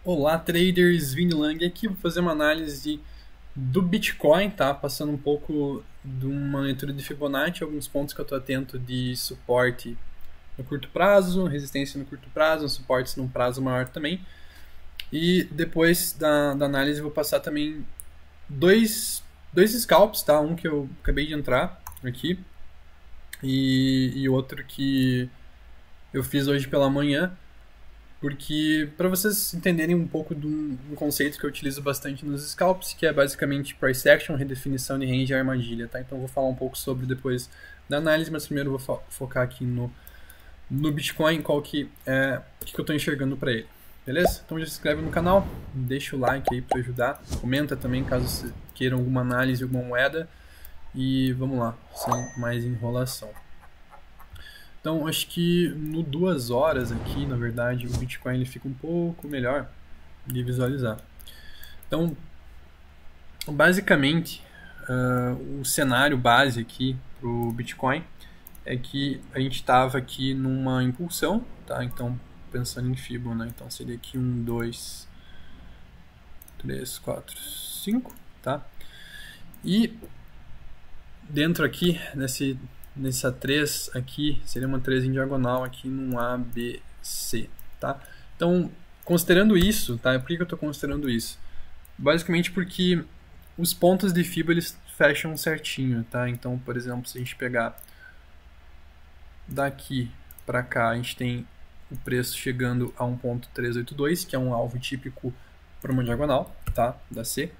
Olá, traders, Vini Lang aqui. Vou fazer uma análise do Bitcoin, tá? Passando um pouco de uma leitura de Fibonacci, alguns pontos que eu estou atento de suporte no curto prazo, resistência no curto prazo, suportes num prazo maior também. E depois da análise eu vou passar também dois scalps, tá? Um que eu acabei de entrar aqui e outro que eu fiz hoje pela manhã. Porque, para vocês entenderem um pouco de um conceito que eu utilizo bastante nos scalps, que é basicamente price action, redefinição de range e armadilha, tá? Então eu vou falar um pouco sobre depois da análise, mas primeiro eu vou focar aqui no Bitcoin, qual que é, o que eu estou enxergando para ele. Beleza? Então já se inscreve no canal, deixa o like aí para ajudar, comenta também caso você queira alguma análise de alguma moeda e vamos lá, sem mais enrolação. Então, acho que no 2 horas aqui, na verdade, o Bitcoin ele fica um pouco melhor de visualizar. Então, basicamente, o cenário base aqui para o Bitcoin é que a gente estava aqui numa impulsão, tá? Então, pensando em Fibo, né? Então, seria aqui 1, 2, 3, 4, 5, tá? E dentro aqui, nessa 3 aqui, seria uma 3 em diagonal aqui num ABC, tá? Então, considerando isso, tá? Por que eu estou considerando isso? Basicamente porque os pontos de FIBA eles fecham certinho, tá? Então, por exemplo, se a gente pegar daqui para cá, a gente tem o preço chegando a 1.382, que é um alvo típico para uma diagonal, tá? Da C.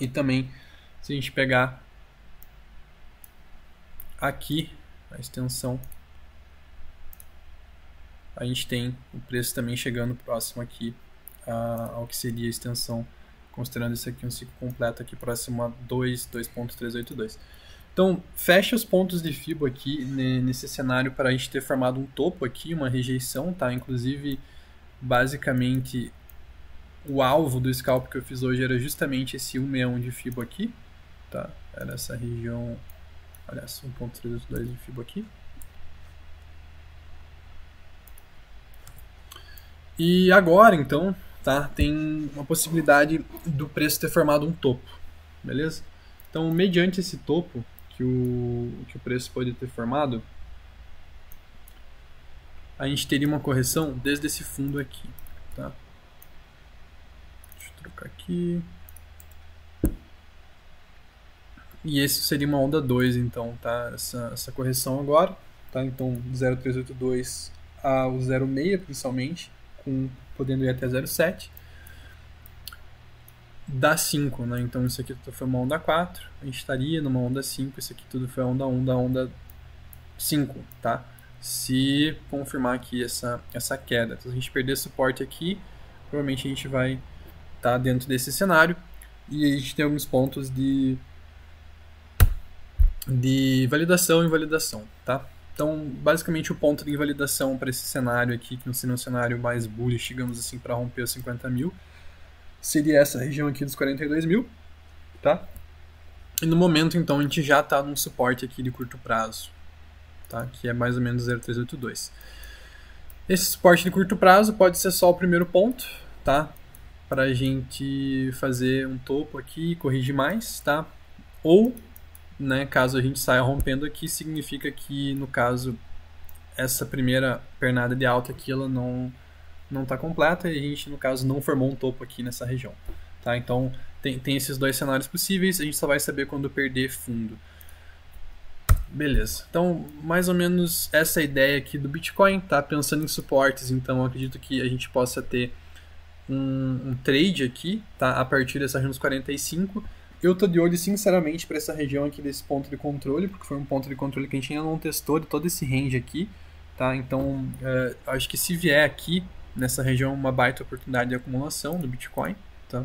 E também, se a gente pegar aqui a extensão, a gente tem o preço também chegando próximo aqui ao que seria a extensão, considerando isso aqui um ciclo completo aqui próximo a 2.382. Então, fecha os pontos de Fibo aqui nesse cenário para a gente ter formado um topo aqui, uma rejeição, tá? Inclusive, basicamente, o alvo do scalp que eu fiz hoje era justamente esse 161 de Fibo aqui, tá? Era essa região, aliás, 1.382 de Fibo aqui. E agora, então, tá? Tem uma possibilidade do preço ter formado um topo, beleza? Então, mediante esse topo que o preço pode ter formado, a gente teria uma correção desde esse fundo aqui, tá? Deixa eu trocar aqui. E esse seria uma onda 2, então, tá? Essa correção agora, tá? Então, 0.382 ao 0.6, principalmente, podendo ir até 0.7. Dá 5, né? Então isso aqui foi uma onda 4, a gente estaria numa onda 5, isso aqui tudo foi a onda 1 da onda 5, tá? Se confirmar aqui essa queda. Então, se a gente perder suporte aqui, provavelmente a gente vai estar dentro desse cenário e a gente tem alguns pontos de validação e invalidação, tá? Então, basicamente, o ponto de invalidação para esse cenário aqui, que não seria um cenário mais bullish, digamos assim, para romper os 50 mil, seria essa região aqui dos 42 mil, tá? E no momento, então, a gente já está num suporte aqui de curto prazo, tá? Que é mais ou menos 0.382. Esse suporte de curto prazo pode ser só o primeiro ponto, tá? Para a gente fazer um topo aqui, corrigir mais, tá? Ou, né, caso a gente saia rompendo aqui, significa que, no caso, essa primeira pernada de alta aqui, ela não está completa e a gente, no caso, não formou um topo aqui nessa região, tá? Então, tem esses dois cenários possíveis, a gente só vai saber quando perder fundo. Beleza, então, mais ou menos essa ideia aqui do Bitcoin, tá? Pensando em suportes, então, acredito que a gente possa ter um trade aqui, tá? A partir dessa região dos 45. Eu tô de olho, sinceramente, para essa região aqui desse ponto de controle, porque foi um ponto de controle que a gente ainda não testou de todo esse range aqui, tá? Então, acho que se vier aqui nessa região uma baita oportunidade de acumulação do Bitcoin, tá?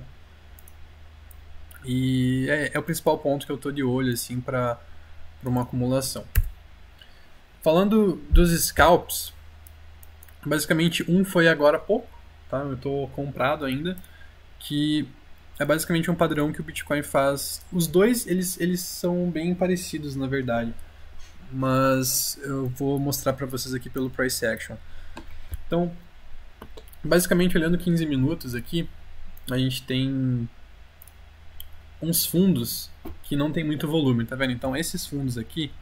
E é o principal ponto que eu tô de olho, assim, para uma acumulação. Falando dos scalps, basicamente um foi agora há pouco, tá? Eu tô comprado ainda, que é basicamente um padrão que o Bitcoin faz. Os dois, eles são bem parecidos, na verdade. Mas eu vou mostrar para vocês aqui pelo Price Action. Então, Basicamente, olhando 15 minutos aqui, a gente tem uns fundos que não tem muito volume, tá vendo? Então, esses fundos aqui,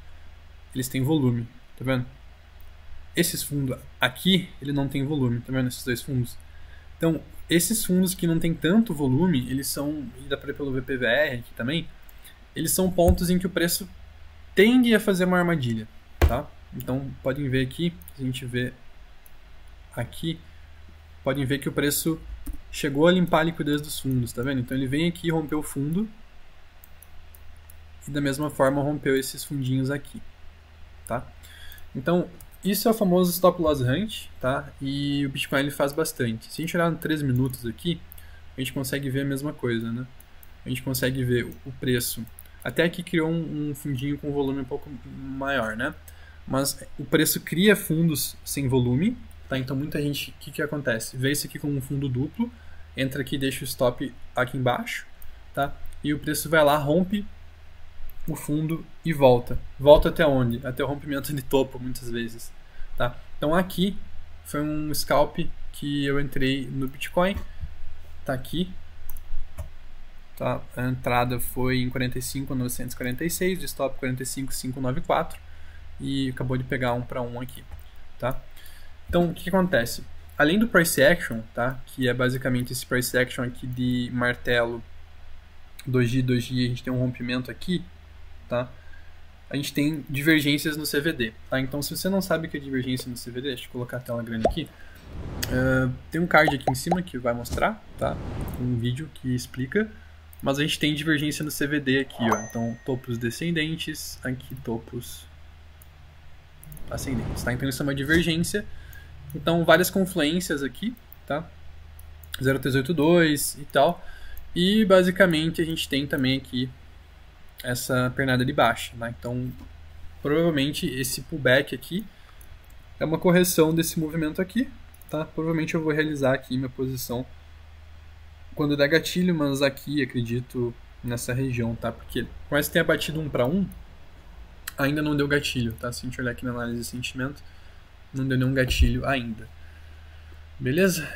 eles têm volume, tá vendo? Esses fundos aqui, ele não tem volume, tá vendo? Esses dois fundos. Então, esses fundos que não tem tanto volume, eles são, e dá para ver pelo VPVR aqui também, eles são pontos em que o preço tende a fazer uma armadilha, tá? Então, podem ver aqui, se a gente vê aqui, podem ver que o preço chegou a limpar a liquidez dos fundos, tá vendo? Então, ele vem aqui, rompeu o fundo, e da mesma forma rompeu esses fundinhos aqui, tá? Então, isso é o famoso Stop Loss Hunt, tá? E o Bitcoin ele faz bastante. Se a gente olhar em 3 minutos aqui, a gente consegue ver a mesma coisa, né? A gente consegue ver o preço. Até aqui criou um fundinho com volume um pouco maior, né? Mas o preço cria fundos sem volume, tá? Então muita gente, o que acontece? Vê isso aqui como um fundo duplo, entra aqui e deixa o stop aqui embaixo, tá? E o preço vai lá, rompe o fundo e volta. Volta até onde? Até o rompimento de topo, muitas vezes. Tá? Então aqui foi um scalp que eu entrei no Bitcoin. Tá aqui. Tá? A entrada foi em 45.946, o stop 45.594 e acabou de pegar 1 para 1 aqui. Tá? Então o que acontece? Além do price action, tá? Que é basicamente esse price action aqui de martelo 2G, 2G, a gente tem um rompimento aqui. Tá? A gente tem divergências no CVD. Tá? Então, se você não sabe o que é divergência no CVD, deixa eu colocar a tela grande aqui. Tem um card aqui em cima que vai mostrar, tá? Um vídeo que explica. Mas a gente tem divergência no CVD aqui, ó. Então, topos descendentes, aqui topos ascendentes. Tá? Então, isso é uma divergência. Então, várias confluências aqui, tá? 0,382 e tal. E, basicamente, a gente tem também aqui essa pernada de baixa, né? Então, provavelmente esse pullback aqui é uma correção desse movimento aqui, tá? Provavelmente eu vou realizar aqui minha posição quando der gatilho, mas aqui acredito nessa região, tá? Porque por mais que tenha batido 1 para 1, ainda não deu gatilho, tá? Se a gente olhar aqui na análise de sentimento, não deu nenhum gatilho ainda. Beleza?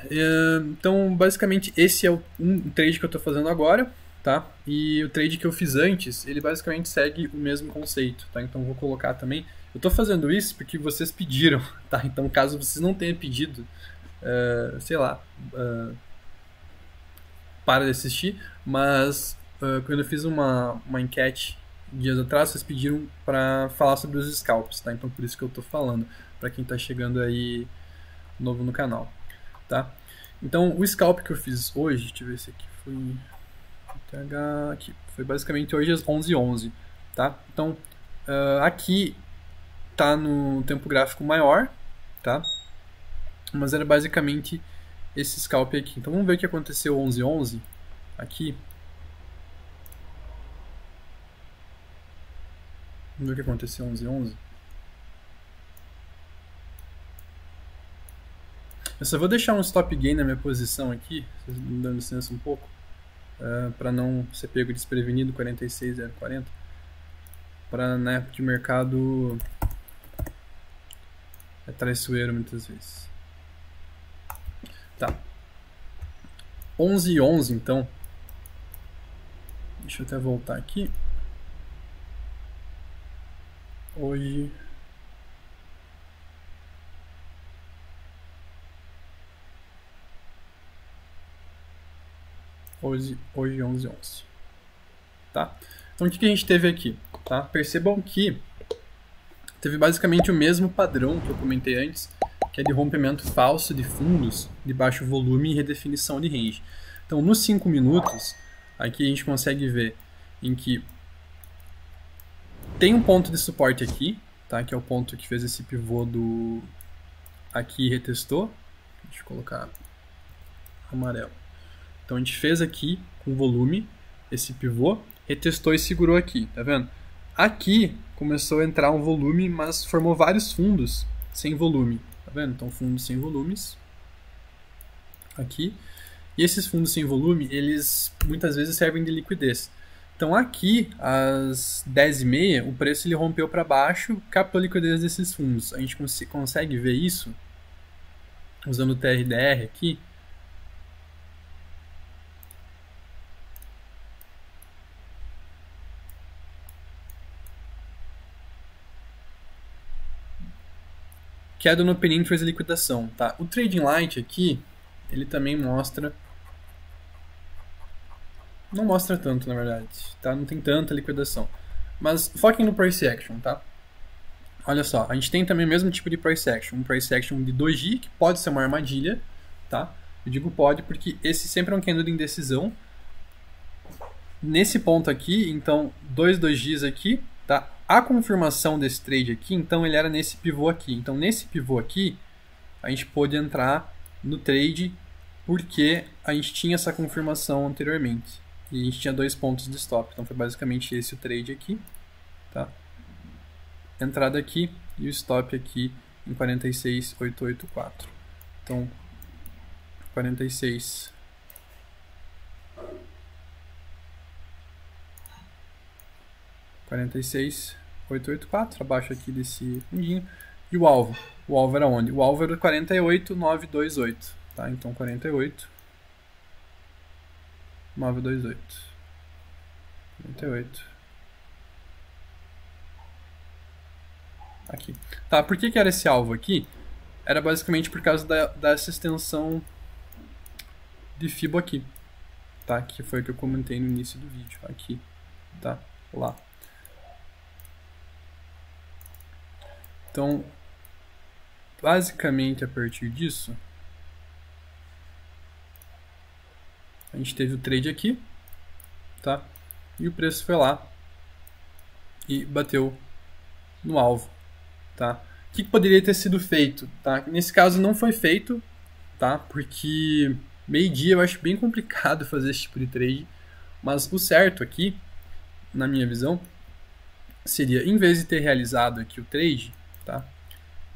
Então, basicamente, esse é um trade que eu estou fazendo agora. Tá? E o trade que eu fiz antes, ele basicamente segue o mesmo conceito, tá? Então vou colocar também. Eu estou fazendo isso porque vocês pediram, tá? Então caso vocês não tenham pedido, sei lá, para de assistir, mas quando eu fiz uma enquete dias atrás, vocês pediram para falar sobre os scalps, tá? Então por isso que eu estou falando, para quem está chegando aí novo no canal, tá? Então o scalp que eu fiz hoje, deixa eu ver se aqui foi... aqui. Foi basicamente hoje às 11h11, tá? Então, aqui tá no tempo gráfico maior, tá? Mas era basicamente esse scalp aqui. Então, vamos ver o que aconteceu 11h11 aqui. Vamos ver o que aconteceu 11h11. Eu só vou deixar um stop gain na minha posição aqui, vocês me dão licença um pouco. Para não ser pego desprevenido, 46,040, para, né, porque o mercado é traiçoeiro muitas vezes. Tá. 11h11, então. Deixa eu até voltar aqui. Hoje... Hoje 11h11. Tá? Então o que a gente teve aqui? Tá? Percebam que teve basicamente o mesmo padrão que eu comentei antes, que é de rompimento falso de fundos de baixo volume e redefinição de range. Então nos 5 minutos, aqui a gente consegue ver em que tem um ponto de suporte aqui, tá? Que é o ponto que fez esse pivô do... aqui retestou. Deixa eu colocar amarelo. Então a gente fez aqui com volume esse pivô, retestou e segurou aqui, tá vendo? Aqui começou a entrar um volume, mas formou vários fundos sem volume, tá vendo? Então fundos sem volumes aqui. E esses fundos sem volume, eles muitas vezes servem de liquidez. Então aqui, às 10h30, o preço ele rompeu para baixo, captou a liquidez desses fundos. A gente consegue ver isso usando o TRDR aqui, queda no Penny Interest e liquidação, tá? O Trading Light aqui, ele também mostra, não mostra tanto, na verdade, tá? Não tem tanta liquidação. Mas foquem no Price Action, tá? Olha só, a gente tem também o mesmo tipo de Price Action, um Price Action de doji, que pode ser uma armadilha, tá? Eu digo pode porque esse sempre é um candle de indecisão. Nesse ponto aqui, então, dois dojis aqui, tá? A confirmação desse trade aqui, então ele era nesse pivô aqui. Então nesse pivô aqui, a gente pôde entrar no trade porque a gente tinha essa confirmação anteriormente. E a gente tinha 2 pontos de stop. Então foi basicamente esse o trade aqui, tá? Entrada aqui e o stop aqui em 46,884. Então 46,884, abaixo aqui desse fundinho. E o alvo? O alvo era onde? O alvo era 48,928, tá? Então 48,928. 48. Aqui. Tá, por que era esse alvo aqui? Era basicamente por causa dessa extensão de Fibo aqui, tá? Que foi o que eu comentei no início do vídeo, aqui, tá? Lá. Então, basicamente a partir disso, a gente teve o trade aqui, tá? E o preço foi lá e bateu no alvo, tá? O que poderia ter sido feito, tá? Nesse caso não foi feito, tá? Porque meio-dia eu acho bem complicado fazer esse tipo de trade, mas o certo aqui, na minha visão, seria, em vez de ter realizado aqui o trade, tá?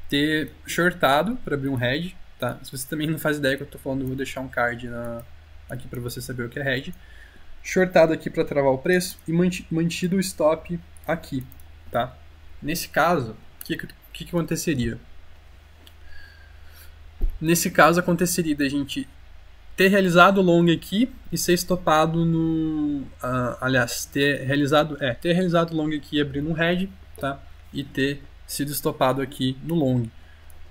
Ter shortado para abrir um hedge, tá? Se você também não faz ideia do que eu estou falando, eu vou deixar um card aqui para você saber o que é hedge. Shortado aqui para travar o preço e mantido o stop aqui, tá? Nesse caso, o que aconteceria? Nesse caso, aconteceria da gente ter realizado o long aqui e ser estopado no... aliás, ter realizado o long aqui abrindo um hedge, tá? E ter sido estopado aqui no long.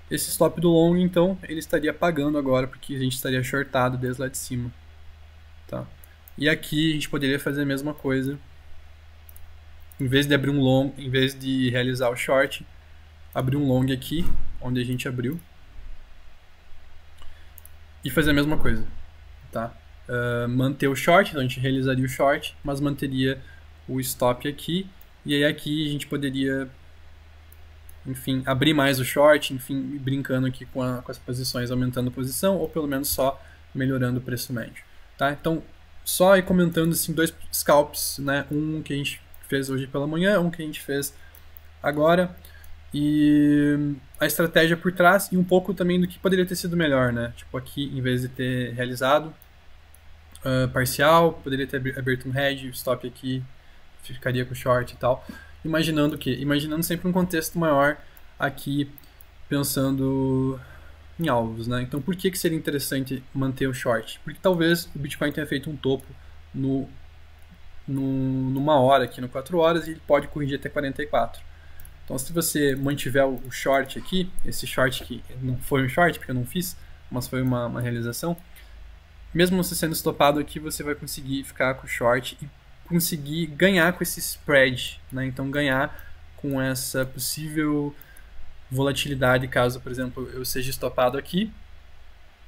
Esse stop do long, então, ele estaria pagando agora, porque a gente estaria shortado desde lá de cima, tá? E aqui a gente poderia fazer a mesma coisa. Em vez de abrir um long, em vez de realizar o short, abrir um long aqui, onde a gente abriu, e fazer a mesma coisa, tá? Manter o short, então a gente realizaria o short, mas manteria o stop aqui, e aí aqui a gente poderia, enfim, abrir mais o short, enfim, brincando aqui com as posições, aumentando a posição, ou pelo menos só melhorando o preço médio, tá? Então, só aí comentando assim, 2 scalps, né? Um que a gente fez hoje pela manhã, um que a gente fez agora, e a estratégia por trás, e um pouco também do que poderia ter sido melhor, né? Tipo aqui, em vez de ter realizado parcial, poderia ter aberto um hedge, stop aqui, ficaria com short e tal. Imaginando o quê? Imaginando sempre um contexto maior aqui, pensando em alvos, né? Então, por que seria interessante manter o short? Porque talvez o Bitcoin tenha feito um topo numa hora aqui, no 4 horas, e ele pode corrigir até 44. Então, se você mantiver o short aqui, esse short que não foi um short, porque eu não fiz, mas foi uma realização, mesmo você sendo estopado aqui, você vai conseguir ficar com o short e conseguir ganhar com esse spread, né? Então ganhar com essa possível volatilidade caso, por exemplo, eu seja estopado aqui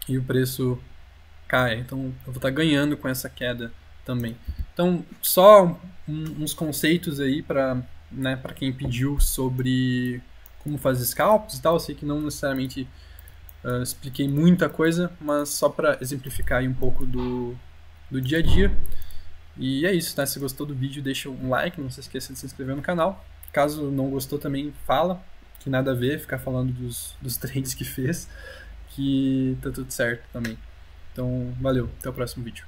e o preço caia. Então eu vou estar ganhando com essa queda também. Então só uns conceitos aí para, né, para quem pediu sobre como fazer scalps e tal. Eu sei que não necessariamente expliquei muita coisa, mas só para exemplificar aí um pouco do dia a dia. E é isso, tá? Se gostou do vídeo, deixa um like, não se esqueça de se inscrever no canal. Caso não gostou também, fala, que nada a ver ficar falando dos trades que fez, que tá tudo certo também. Então, valeu, até o próximo vídeo.